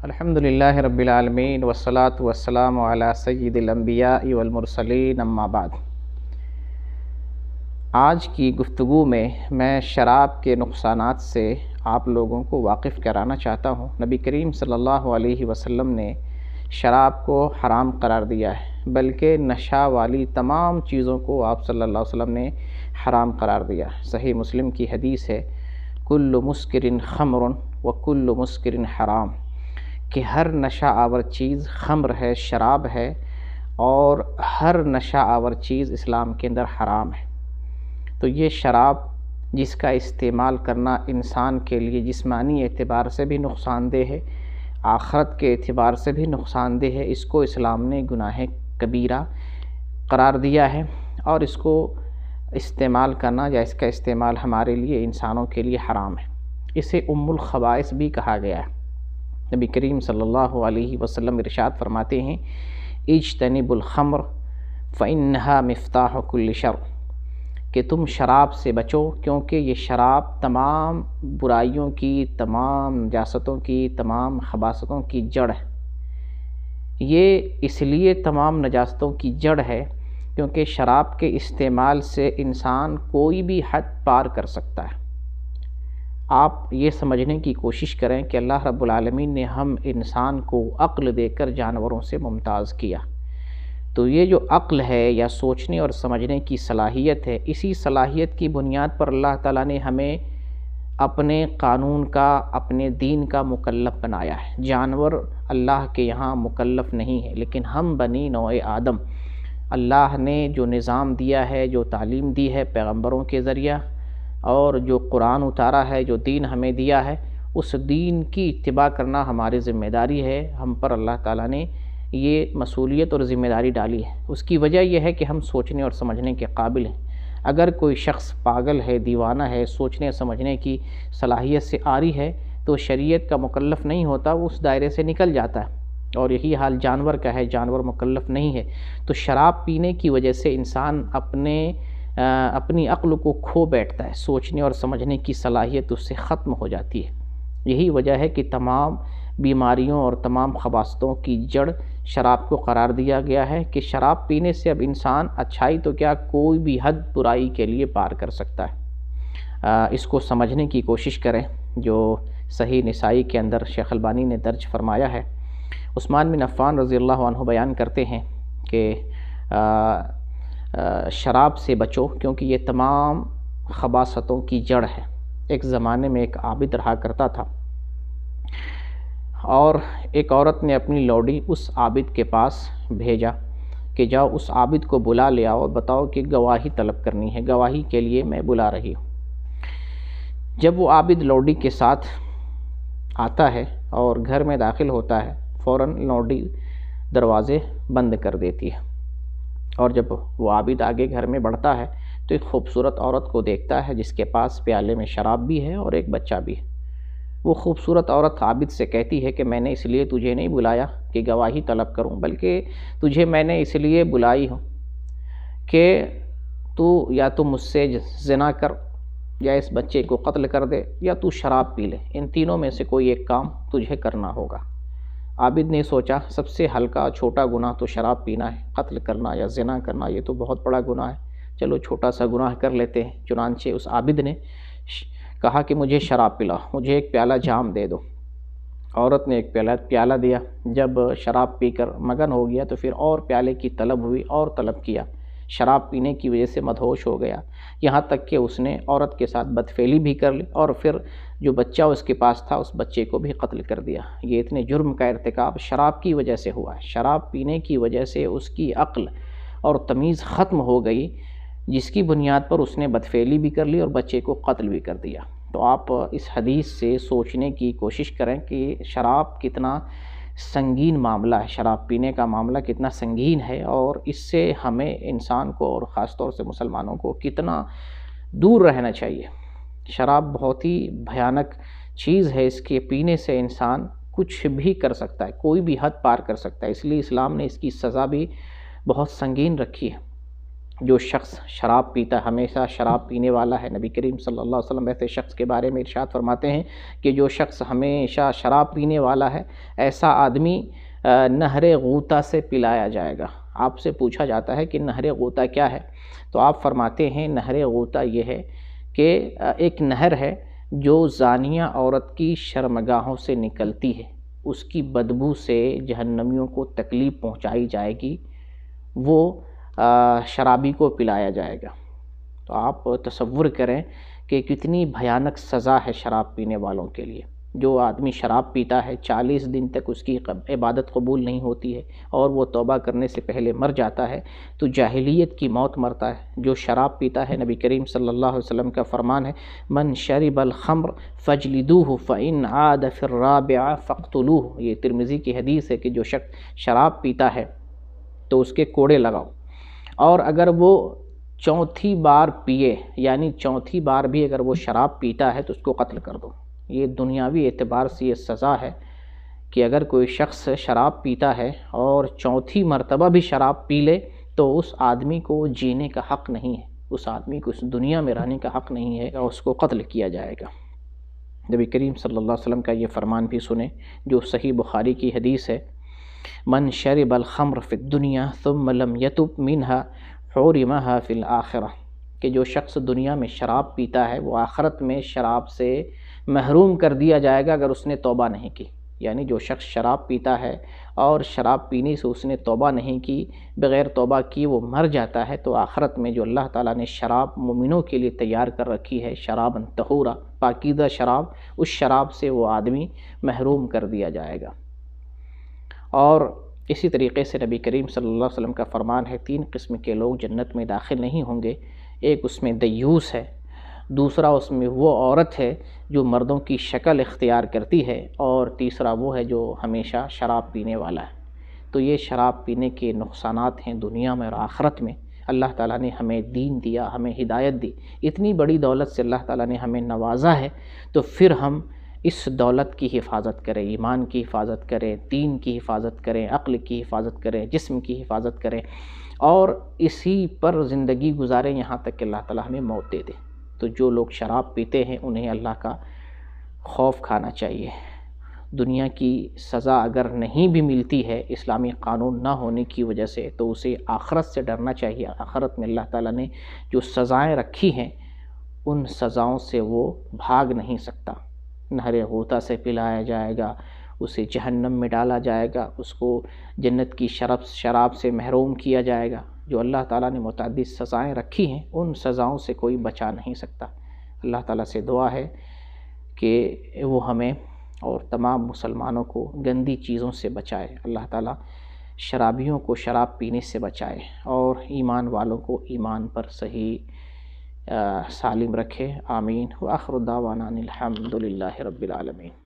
الحمدللہ رب العالمین والصلاة والسلام علی سید الانبیاء والمرسلین اما بعد۔ آج کی گفتگو میں میں شراب کے نقصانات سے آپ لوگوں کو واقف کرانا چاہتا ہوں۔ نبی کریم صلی اللہ علیہ وسلم نے شراب کو حرام قرار دیا ہے، بلکہ نشہ والی تمام چیزوں کو آپ صلی اللہ علیہ وسلم نے حرام قرار دیا۔ صحیح مسلم کی حدیث ہے، کل مسکر خمر وکل مسکر حرام، کہ ہر نشہ آور چیز خمر ہے، شراب ہے، اور ہر نشہ آور چیز اسلام کے اندر حرام ہے۔ تو یہ شراب جس کا استعمال کرنا انسان کے لیے جسمانی اعتبار سے بھی نقصان دہ ہے، آخرت کے اعتبار سے بھی نقصان دہ ہے، اس کو اسلام نے گناہ کبیرہ قرار دیا ہے، اور اس کو استعمال کرنا یا اس کا استعمال ہمارے لیے انسانوں کے لیے حرام ہے۔ اسے ام الخبائث بھی کہا گیا ہے۔ نبی کریم صلی اللہ علیہ وسلم ارشاد فرماتے ہیں، اجتنبوا الخمر فإنها مفتاح كل شر، کہ تم شراب سے بچو، کیونکہ یہ شراب تمام برائیوں کی، تمام نجاستوں کی، تمام خباثتوں کی جڑ ہے۔ یہ اس لیے تمام نجاستوں کی جڑ ہے کیونکہ شراب کے استعمال سے انسان کوئی بھی حد پار کر سکتا ہے۔ آپ یہ سمجھنے کی کوشش کریں کہ اللہ رب العالمین نے ہم انسان کو عقل دے کر جانوروں سے ممتاز کیا، تو یہ جو عقل ہے یا سوچنے اور سمجھنے کی صلاحیت ہے، اسی صلاحیت کی بنیاد پر اللہ تعالیٰ نے ہمیں اپنے قانون کا، اپنے دین کا مکلف بنایا ہے۔ جانور اللہ کے یہاں مکلف نہیں ہے، لیکن ہم بنی نوع آدم، اللہ نے جو نظام دیا ہے، جو تعلیم دی ہے پیغمبروں کے ذریعہ، اور جو قرآن اتارا ہے، جو دین ہمیں دیا ہے، اس دین کی اتباع کرنا ہماری ذمہ داری ہے۔ ہم پر اللہ تعالیٰ نے یہ مسئولیت اور ذمہ داری ڈالی ہے۔ اس کی وجہ یہ ہے کہ ہم سوچنے اور سمجھنے کے قابل ہیں۔ اگر کوئی شخص پاگل ہے، دیوانہ ہے، سوچنے سمجھنے کی صلاحیت سے عاری ہے، تو شریعت کا مکلف نہیں ہوتا، وہ اس دائرے سے نکل جاتا ہے، اور یہی حال جانور کا ہے، جانور مکلف نہیں ہے۔ تو شراب پینے کی وجہ سے انسان اپنی عقل کو کھو بیٹھتا ہے، سوچنے اور سمجھنے کی صلاحیت اس سے ختم ہو جاتی ہے۔ یہی وجہ ہے کہ تمام بیماریوں اور تمام خباثتوں کی جڑ شراب کو قرار دیا گیا ہے، کہ شراب پینے سے اب انسان اچھائی تو کیا کوئی بھی حد برائی کے لیے پار کر سکتا ہے۔ اس کو سمجھنے کی کوشش کریں، جو صحیح نسائی کے اندر شیخ البانی نے درج فرمایا ہے۔ عثمان بن عفان رضی اللہ عنہ بیان کرتے ہیں کہ شراب سے بچو، کیونکہ یہ تمام خباثتوں کی جڑ ہے۔ ایک زمانے میں ایک عابد رہا کرتا تھا، اور ایک عورت نے اپنی لوڈی اس عابد کے پاس بھیجا کہ جاؤ اس عابد کو بلا لے آؤ اور بتاؤ کہ گواہی طلب کرنی ہے، گواہی کے لیے میں بلا رہی ہوں۔ جب وہ عابد لوڈی کے ساتھ آتا ہے اور گھر میں داخل ہوتا ہے، فوراً لوڈی دروازے بند کر دیتی ہے، اور جب وہ عابد آگے گھر میں بڑھتا ہے تو ایک خوبصورت عورت کو دیکھتا ہے جس کے پاس پیالے میں شراب بھی ہے اور ایک بچہ بھی ہے۔ وہ خوبصورت عورت عابد سے کہتی ہے کہ میں نے اس لیے تجھے نہیں بلایا کہ گواہی طلب کروں، بلکہ تجھے میں نے اس لیے بلائی ہوں کہ تو یا تو مجھ سے زنا کر، یا اس بچے کو قتل کر دے، یا تو شراب پی لے، ان تینوں میں سے کوئی ایک کام تجھے کرنا ہوگا۔ عابد نے سوچا سب سے ہلکا چھوٹا گناہ تو شراب پینا ہے، قتل کرنا یا زنا کرنا یہ تو بہت بڑا گناہ ہے، چلو چھوٹا سا گناہ کر لیتے ہیں۔ چنانچہ اس عابد نے کہا کہ مجھے شراب پلا، مجھے ایک پیالہ جام دے دو۔ عورت نے ایک پیالہ دیا۔ جب شراب پی کر مگن ہو گیا تو پھر اور پیالے کی طلب ہوئی، اور طلب کیا۔ شراب پینے کی وجہ سے مدہوش ہو گیا، یہاں تک کہ اس نے عورت کے ساتھ بدفعلی بھی کر لی، اور پھر جو بچہ اس کے پاس تھا اس بچے کو بھی قتل کر دیا۔ یہ اتنے جرم کا ارتکاب شراب کی وجہ سے ہوا ہے۔ شراب پینے کی وجہ سے اس کی عقل اور تمیز ختم ہو گئی، جس کی بنیاد پر اس نے بدفعلی بھی کر لی اور بچے کو قتل بھی کر دیا۔ تو آپ اس حدیث سے سوچنے کی کوشش کریں کہ شراب کتنا سنگین معاملہ ہے، شراب پینے کا معاملہ کتنا سنگین ہے، اور اس سے ہمیں انسان کو اور خاص طور سے مسلمانوں کو کتنا دور رہنا چاہیے۔ شراب بہت ہی بھیانک چیز ہے، اس کے پینے سے انسان کچھ بھی کر سکتا ہے، کوئی بھی حد پار کر سکتا ہے، اس لیے اسلام نے اس کی سزا بھی بہت سنگین رکھی ہے۔ جو شخص شراب پیتا ہے، ہمیشہ شراب پینے والا ہے، نبی کریم صلی اللہ علیہ وسلم ایسے شخص کے بارے میں ارشاد فرماتے ہیں کہ جو شخص ہمیشہ شراب پینے والا ہے، ایسا آدمی نہر غوطہ سے پلایا جائے گا۔ آپ سے پوچھا جاتا ہے کہ نہر غوطہ کیا ہے؟ تو آپ فرماتے ہیں نہر غوطہ یہ ہے کہ ایک نہر ہے جو زانیہ عورت کی شرمگاہوں سے نکلتی ہے، اس کی بدبو سے جہنمیوں کو تکلیف پہنچائی جائے گی، وہ شرابی کو پلایا جائے گا۔ تو آپ تصور کریں کہ کتنی بھیانک سزا ہے شراب پینے والوں کے لیے۔ جو آدمی شراب پیتا ہے 40 دن تک اس کی عبادت قبول نہیں ہوتی ہے اور وہ توبہ کرنے سے پہلے مر جاتا ہے تو جاہلیت کی موت مرتا ہے۔ جو شراب پیتا ہے، نبی کریم صلی اللہ علیہ وسلم کا فرمان ہے من شرب الخمر فاجلدوہ فإن عاد فی الرابعہ فاقتلوہ۔ یہ ترمذی کی حدیث ہے کہ جو شخص شراب پیتا ہے تو اس کے کوڑے لگاؤ، اور اگر وہ چوتھی بار پیے، یعنی چوتھی بار بھی اگر وہ شراب پیتا ہے تو اس کو قتل کر دو۔ یہ دنیاوی اعتبار سے یہ سزا ہے کہ اگر کوئی شخص شراب پیتا ہے اور چوتھی مرتبہ بھی شراب پی لے تو اس آدمی کو جینے کا حق نہیں ہے، اس آدمی کو اس دنیا میں رہنے کا حق نہیں ہے اور اس کو قتل کیا جائے گا۔ نبی کریم صلی اللہ علیہ وسلم کا یہ فرمان بھی سنیں جو صحیح بخاری کی حدیث ہے، من شرب الخمر فی الدنیا ثم لم یتب منہا حرمہا فی الآخرہ، کہ جو شخص دنیا میں شراب پیتا ہے وہ آخرت میں شراب سے محروم کر دیا جائے گا اگر اس نے توبہ نہیں کی۔ یعنی جو شخص شراب پیتا ہے اور شراب پینے سے اس نے توبہ نہیں کی، بغیر توبہ کی وہ مر جاتا ہے، تو آخرت میں جو اللہ تعالیٰ نے شراب مومنوں کے لیے تیار کر رکھی ہے، شرابًا طہورا، پاکیزہ شراب، اس شراب سے وہ آدمی محروم کر دیا جائے گا۔ اور اسی طریقے سے نبی کریم صلی اللہ علیہ وسلم کا فرمان ہے 3 قسم کے لوگ جنت میں داخل نہیں ہوں گے۔ ایک اس میں دیوس ہے، دوسرا اس میں وہ عورت ہے جو مردوں کی شکل اختیار کرتی ہے، اور تیسرا وہ ہے جو ہمیشہ شراب پینے والا ہے۔ تو یہ شراب پینے کے نقصانات ہیں دنیا میں اور آخرت میں۔ اللہ تعالیٰ نے ہمیں دین دیا، ہمیں ہدایت دی، اتنی بڑی دولت سے اللہ تعالیٰ نے ہمیں نوازا ہے، تو پھر ہم اس دولت کی حفاظت کریں، ایمان کی حفاظت کریں، دین کی حفاظت کریں، عقل کی حفاظت کریں، جسم کی حفاظت کریں، اور اسی پر زندگی گزاریں یہاں تک کہ اللہ تعالیٰ ہمیں موت دے دے۔ تو جو لوگ شراب پیتے ہیں انہیں اللہ کا خوف کھانا چاہیے۔ دنیا کی سزا اگر نہیں بھی ملتی ہے اسلامی قانون نہ ہونے کی وجہ سے، تو اسے آخرت سے ڈرنا چاہیے۔ آخرت میں اللہ تعالیٰ نے جو سزائیں رکھی ہیں ان سزاؤں سے وہ بھاگ نہیں سکتا۔ نہر غوطہ سے پلایا جائے گا، اسے جہنم میں ڈالا جائے گا، اس کو جنت کی شراب سے محروم کیا جائے گا۔ جو اللہ تعالیٰ نے متعدد سزائیں رکھی ہیں ان سزاؤں سے کوئی بچا نہیں سکتا۔ اللہ تعالیٰ سے دعا ہے کہ وہ ہمیں اور تمام مسلمانوں کو گندی چیزوں سے بچائے۔ اللہ تعالیٰ شرابیوں کو شراب پینے سے بچائے اور ایمان والوں کو ایمان پر صحیح سالم رکھے۔ آمین۔ وآخر دعوانا الحمد للہ رب العالمین۔